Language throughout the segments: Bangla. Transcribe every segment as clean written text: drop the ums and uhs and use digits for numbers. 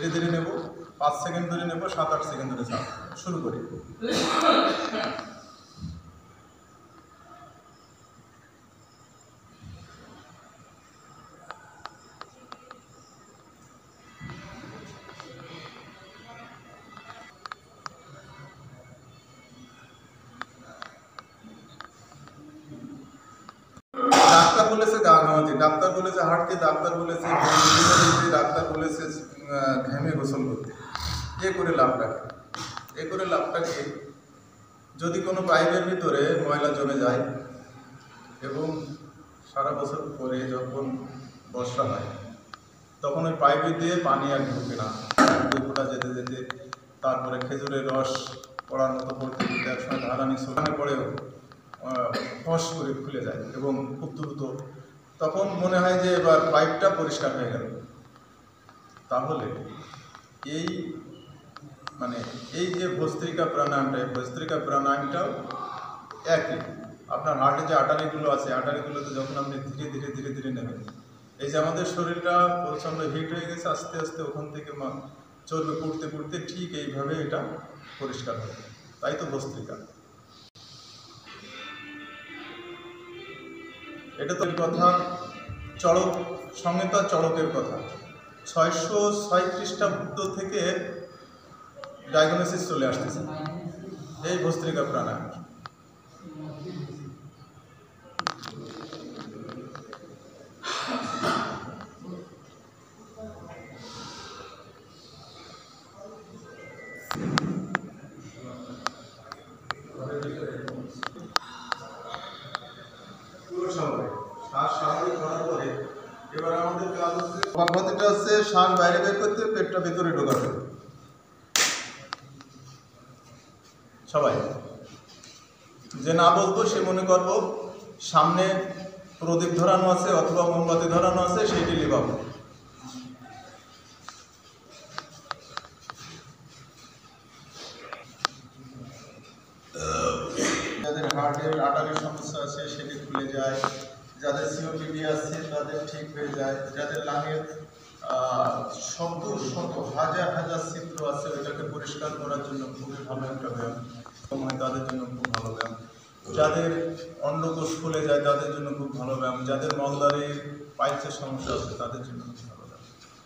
ধীরে ধীরে নেব, 5 সেকেন্ড ধরে নেব, 7-8 সেকেন্ড ধরে ছাড়ব। শুরু করি। ডাক্তার বলেছে গা ঘামাতে, ডাক্তার বলেছে হাঁটতে, ডাক্তার বলেছে ডাক্তার বলেছে ঘেমে গোসল করতে। এ করে লাভটা কি? এ করে লাভটা কি? যদি কোনো পাইপের ভিতরে ময়লা জমে যায় এবং সারা বছর পরে যখন বর্ষা হয় তখন ওই পাইপে দিয়ে পানি আর ঢুকে না, ফোঁটা যেতে যেতে তারপরে খেজুরের রস পড়ার মতো পড়তে পড়তে একসময় ধারানি সোখানে পড়েও ফস করে খুলে যায় এবং খুব দ্রুত, তখন মনে হয় যে এবার পাইপটা পরিষ্কার হয়ে গেল। তাহলে এই যে ভস্ত্রিকা প্রাণায়ামটা, এই ভস্ত্রিকা প্রাণায়ামটাও একই। আপনার হার্টে যে আটারিগুলো আছে, আটারিগুলোতে যখন আপনি ধীরে ধীরে ধীরে ধীরে নেবেন, এই যে আমাদের শরীরটা প্রচণ্ড হিট হয়ে গেছে, আস্তে আস্তে ওখান থেকে চর্বি পড়তে পড়তে ঠিক এইভাবে এটা পরিষ্কার হবে। তাই তো ভস্ত্রিকা। এটা তো কথা চড়ক সংহিতা চড়কের কথা। 606 খ্রিস্টাব্দ থেকে ডায়াগনোসিস চলে আসতেছে এই ভস্ত্রিকা প্রাণায়াম। এবার আমাদের কাজ হচ্ছে পদ্ধতিটা হচ্ছে শ্বাস বাইরে বের করতে, পেটটা ভেতরে ঢোকাতে। সবাই যে না বলতো সে মনে করবো সামনে প্রদীপ ধরানো আছে অথবা মোমবাতি ধরানো আছে, সেইটি লিভাবো। যাদের হার্টের আটারের সমস্যা আছে সেটি খুলে যায়, যাদের সিওপিডি আছে তাদের ঠিক হয়ে যায়, যাদের লাঙের শত শত হাজার হাজার ছিদ্র আছে ওইটাকে পরিষ্কার করার জন্য খুবই ভালো একটা ব্যায়াম, সময় তাদের জন্য খুব ভালো ব্যায়াম। যাদের অন্ডকোষ খুলে যায় তাদের জন্য খুব ভালো ব্যায়াম, যাদের মলদ্বারের পাইলসের সমস্যা আছে তাদের জন্য খুব ভালো ব্যায়াম।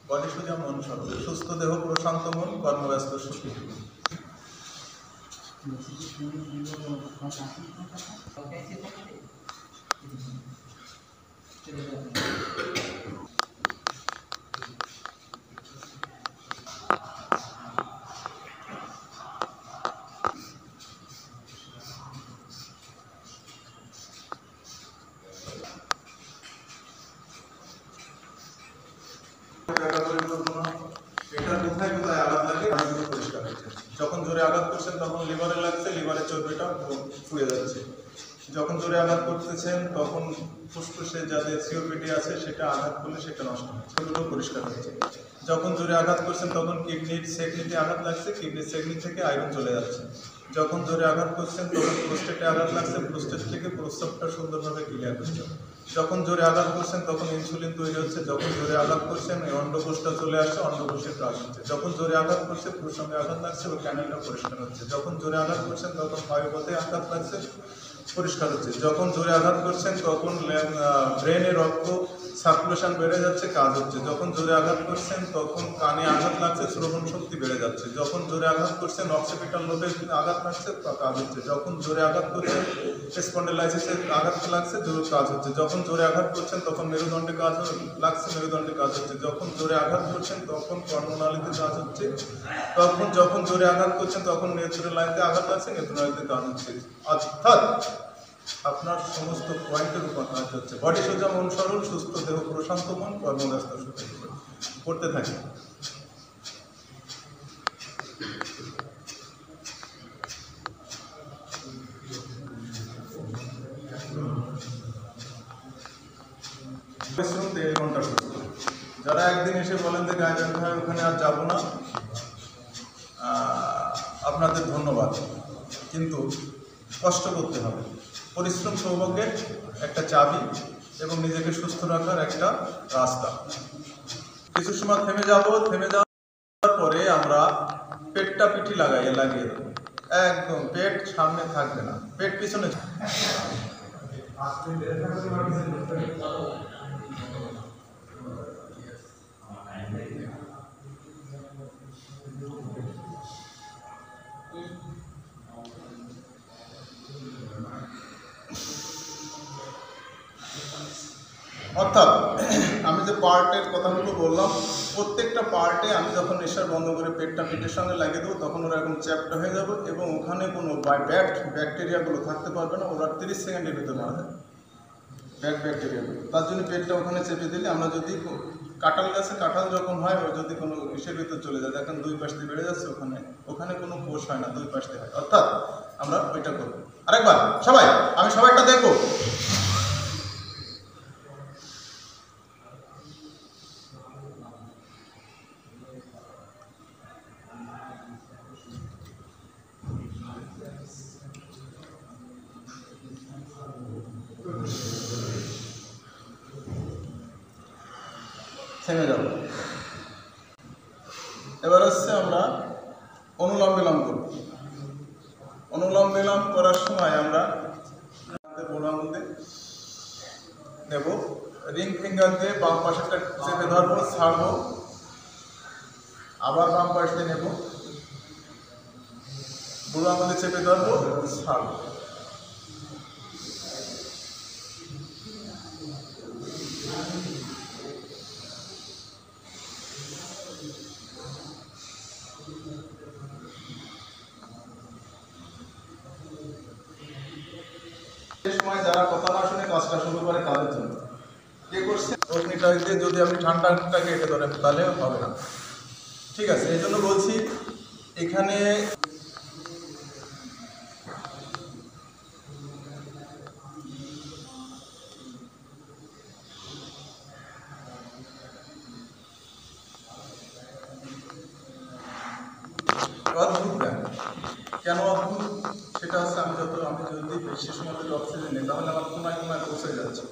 বডি সোজা মন সরল, সুস্থ দেহ প্রশান্ত মন, কর্মব্যস্ত সুখী। যখন জোরে আঘাত করছেন তখন লিভারে লাগছে, লিভারের চর্বিটা ফুয়ে যাচ্ছে। যখন জোরে আঘাত করতেছেন তখন ফুসফুসে যাদের সিওপিডি আছে সেটা আঘাত করলে সেটা নষ্ট হচ্ছে, সেগুলো পরিষ্কার হচ্ছে। যখন জোরে আঘাত করছেন তখন কিডনির সেকনিতে আঘাত লাগছে, কিডনির সেকনি থেকে আয়রন চলে যাচ্ছে। যখন জোরে আঘাত করছেন তখন প্রোস্টেটে আঘাত লাগছে, প্রোস্টেট থেকে প্রস্রাবটা সুন্দরভাবে ক্লিয়ার করছে। যখন জোরে আঘাত করছেন তখন ইনসুলিন তৈরি হচ্ছে। যখন জোরে আঘাত করছেন এই অন্ডকোষটা চলে আসছে, অন্ডকোষের কাজ হচ্ছে। যখন জোরে আঘাত করছে প্রসঙ্গে আঘাত লাগছে, ওই ক্যানেলটা পরিষ্কার হচ্ছে। যখন জোরে আঘাত করছেন তখন বায়ুপথে আঘাত লাগছে, পরিষ্কার হচ্ছে। যখন জোরে আঘাত করছেন তখন ব্রেনে রক্ত সার্কুলেশন বেড়ে যাচ্ছে, কাজ হচ্ছে। যখন জোরে আঘাত করছেন তখন কানে আঘাত লাগছে, শ্রবণ শক্তি বেড়ে যাচ্ছে। যখন জোরে আঘাত করছেন অক্সিপিটাল লোবে আঘাত লাগছে, কাজ হচ্ছে। যখন জোরে আঘাত করছেন স্পন্ডিলাইসিসে আঘাত লাগছে, কাজ হচ্ছে। যখন জোরে আঘাত করছেন তখন মেরুদণ্ডে কাজ লাগছে, মেরুদণ্ডে কাজ হচ্ছে। যখন জোরে আঘাত করছেন তখন কর্ণনালীতে কাজ হচ্ছে। যখন জোরে আঘাত করছেন তখন নেত্রনালীতে আঘাত লাগছে, নেত্রনালীতে কাজ হচ্ছে। অর্থাৎ আপনার সমস্ত পয়েন্টের উপর কাজ হচ্ছে। বডি সোজা মন সরল, সুস্থ দেহ প্রশান্ত মন, কর্মব্যস্ত সুখী। করতে থাকি। পরিশ্রম 3 ঘন্টা সুস্থ। যারা একদিন এসে বলেন যে গায়ে ব্যথা হয় ওখানে আর যাবো না, আপনাদের ধন্যবাদ, কিন্তু কষ্ট করতে হবে। পরিশ্রম সৌভাগ্যের একটা চাবি এবং নিজেকে সুস্থ রাখার একটা রাস্তা। কিছু সময় থেমে যাওয়ার আমরা পেটটা পিঠি লাগিয়ে দেবো। একদম পেট সামনে থাকবে না, পেট পিছনে। অর্থাৎ আমি যে পার্টের কথাগুলো বললাম, প্রত্যেকটা পার্টে আমি যখন নিঃশ্বাস বন্ধ করে পেটটা পেটের সঙ্গে লাগিয়ে দেবো, তখন ওরা এরকম চ্যাপ্টা হয়ে যাবে এবং ওখানে কোনো ব্যাকটেরিয়াগুলো থাকতে পারবে না। ওরা 30 সেকেন্ডের ভিতরে মারা যায় ব্যাড ব্যাকটেরিয়াগুলো। তার জন্য পেটটা ওখানে চেপে দিলে, আমরা যদি কাঁঠাল গাছে কাঁঠাল যখন হয়, ও যদি কোনো ইসের ভিতর চলে যায়, দেখেন দুই পাশ দিয়ে বেড়ে যাচ্ছে, ওখানে কোনো কোষ হয় না, দুই পাশ দিয়ে হয়। অর্থাৎ আমরা ওইটা করবো। আরেকবার সবাই, আমি সবাইটা দেখবো। থেমে যাব। এবার হচ্ছে আমরা অনুলোম বিলোম করব। অনুলোম বিলোম করার সময় আমরা বুড়ো আঙুল দিয়ে নেব, রিং ফিঙ্গার দিয়ে বাম পাশেরটা চেপে ধরবো, ছাড়বো, আবার বাম পাশ দিয়ে নেব, বুড়ো আঙুলে চেপে ধরবো, ছাড়বো। সময় যারা কথা না শুনে কাজটা শুরু করে তাদের জন্য কে করছে, অগ্নিটা দিয়ে যদি আপনি ঠান্ডাটাকে এঁটে ধরেন তাহলে হবে না। ঠিক আছে, এই জন্য বলছি এখানে অদ্ভুত কেন অদ্ভুত সেটা হচ্ছে, আমি যদি বেশি সময় ধরে অক্সিজেন নিই, তাহলে আমার কোনায় পৌঁছে যাচ্ছে,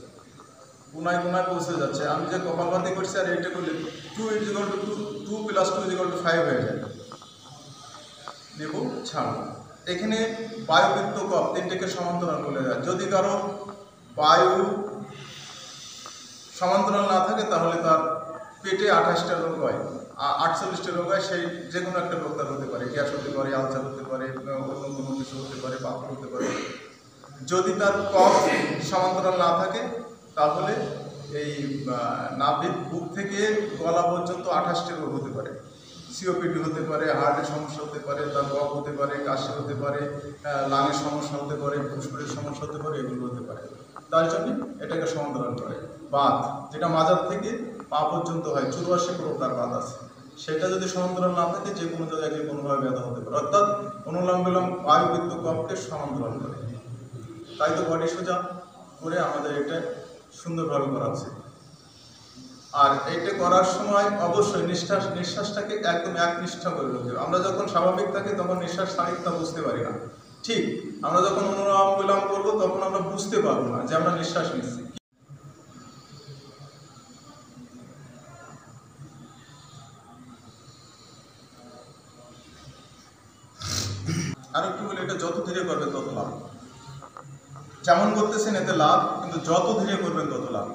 পৌঁছে যাচ্ছে। আমি যে কপালভাতি করছি আর এটা করলে 2 + 2 + 2 = 5 হয়ে যায়। নেব, ছাড়ব। এখানে বায়ুবৃত্ত কপ 3টেকে সমান্তরাল বলে যায়। যদি কারো বায়ু সমান্তরাল না থাকে, তাহলে তার পেটে 28টা রোগ হয়, 48টা রোগ হয়। সেই যে কোনো একটা রোগ তার হতে পারে, গ্যাস হতে পারে, আলসার হতে পারে, অন্য কোনো কিছু হতে পারে, পাথর হতে পারে। যদি তার কফ সমান্তরাল না থাকে, তাহলে এই নাভির বুক থেকে গলা পর্যন্ত 28টা রোগ হতে পারে। সিওপিডি হতে পারে, হার্টের সমস্যা হতে পারে, তার কফ হতে পারে, কাশি হতে পারে, লাঙের সমস্যা হতে পারে, ফুসফুসের সমস্যা হতে পারে, এগুলো হতে পারে। তার জন্য এটাকে সমান্তরাল করে। বাত, যেটা মাজার থেকে পা পর্যন্ত হয়, 84 প্রকার বাত আছে, সেটা যদি সমান্তরাল না থাকে, যে কোনো জায়গায় যে কোনোভাবে ব্যথা হতে পারে। অর্থাৎ অনুলোম বিলোম বায়ুবৃত্ত কফকে সমান্তরাল করে। তাই তো বডি সোজা করে আমাদের এটা সুন্দরভাবে করা উচিত। আর এটা করার সময় অবশ্যই নিঃশ্বাসটাকে একদম একনিষ্ঠা করে রাখতে হবে। আমরা যখন স্বাভাবিক থাকি তখন নিঃশ্বাস সারিকতা বুঝতে পারি না। ঠিক আমরা যখন অনুলোম বিলোম করবো, তখন আমরা বুঝতে পারবো না যে আমরা নিঃশ্বাস নিচ্ছি। আর একটু বলে, এটা যত ধীরে করবেন তত লাভ। যেমন করতেছেন এতে লাভ, কিন্তু যত ধীরে করবেন তত লাভ।